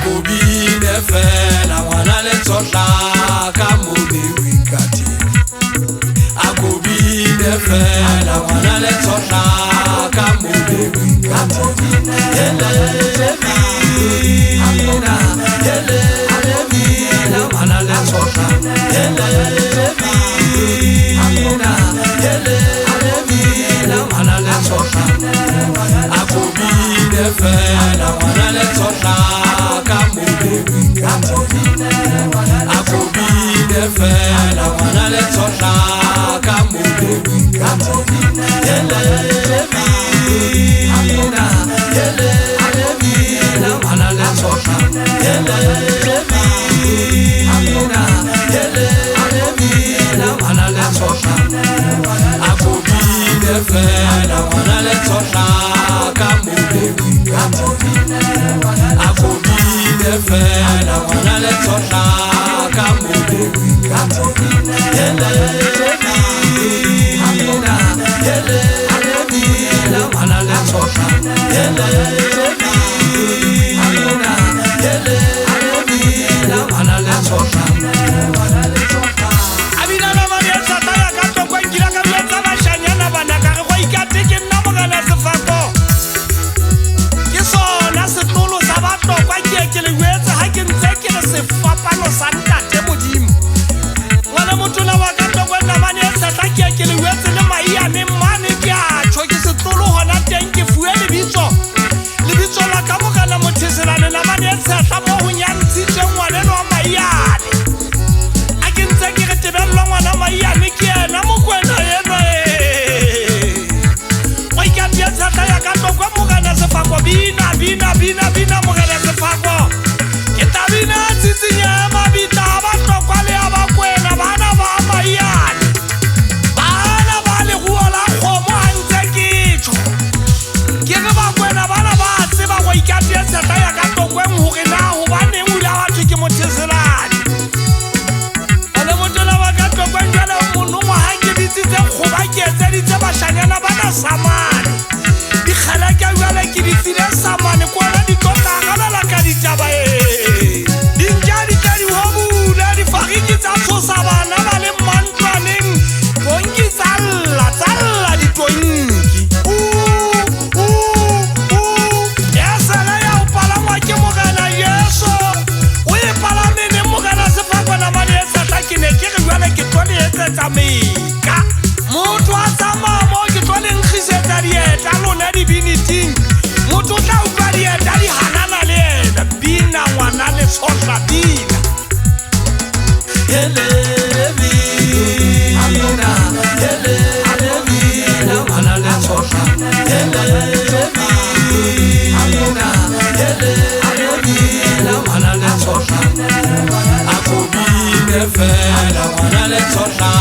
akobine fela ngwana le tsotla ka mone wikati akobine fela ngwana le tsotla ka mone wikati hele mina hele mina ngwana le tsotla hele mina hele mina ngwana le tsotla akobine fela ngwana le tsotla ka mone wikati akobine fela ngwana le tsotla ka mone wikati hele mina hele mina ngwana le tsotla hele mina hele mina ngwana le tsotla akobine fela ngwana le tsotla ka mone wikati akobine fela ngwana le tsotla ka mone wikati hele mina hele mina ngwana le tsotla hele mina hele mina ngwana le tsotla abina na mane tsata ya ka tokwa nkila ka tsa bashanyana bana ka re go ikate ke nna mogala sefako ke sona setolo sa batlo kwa ke le wetse ha ke ntse ke le sefapano sa ntate modimo ngwana motona wa ka tokwa nna mane tsata ke le wetse le maiane mane ke a tsho ke setolo hona teng ke fuwe lebitso la ka mogala motheselane la mane tsata mo ho nyantshitse ngwana wa maiane a ke ntse ke re tebello ngwana maiane ke ena mokwena eno wa ikapia tsata ya ka tokwa mogana sefako bina mogana sefako ke tabina tsitsinya mabita ba tokwa le a bakwena bana ba maiane bana ba le gola khomo a ntse ke tsho ke re bakwena bana ba tseba go ikapia tsata ya ka tokwa hore na ho bane ula batho ke motheselane ana motela wa ka tokwa njala monu wa ha ke bitsitse khoba ke tse di tse bashanyana bana samane di khala ka jwale ke di file samane kwana di tota gala ka ditaba di njadi ka di hobula di fariki tsa tsosa bana ba le mantwaneng bonki tsalla di tonki yesala ya o palangwa ke mogana yeso o e palamene mogana sefako na mane tsata ke ne ke re jwale ke tone etsetsa meka motho a tsamaya mo ke tlo le nkgisetsa dieta lona dibiniting motho o tla utlwa dieta di hanana le ena bina ngwana le tshotla bina hele mina hele mina ngwana le tshotla hele mina hele mina ngwana le tshotla akobine fela ngwana le tshotla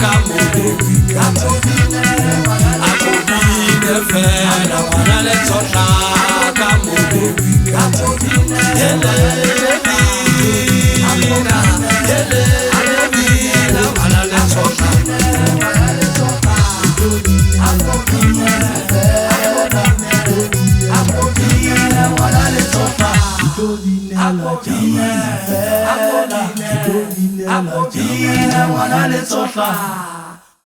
ka mone wikati akobine fela ngwana le tshotla ka mone wikati hele mina hele mina ngwana le tshotla akobine fela ngwana le tshotla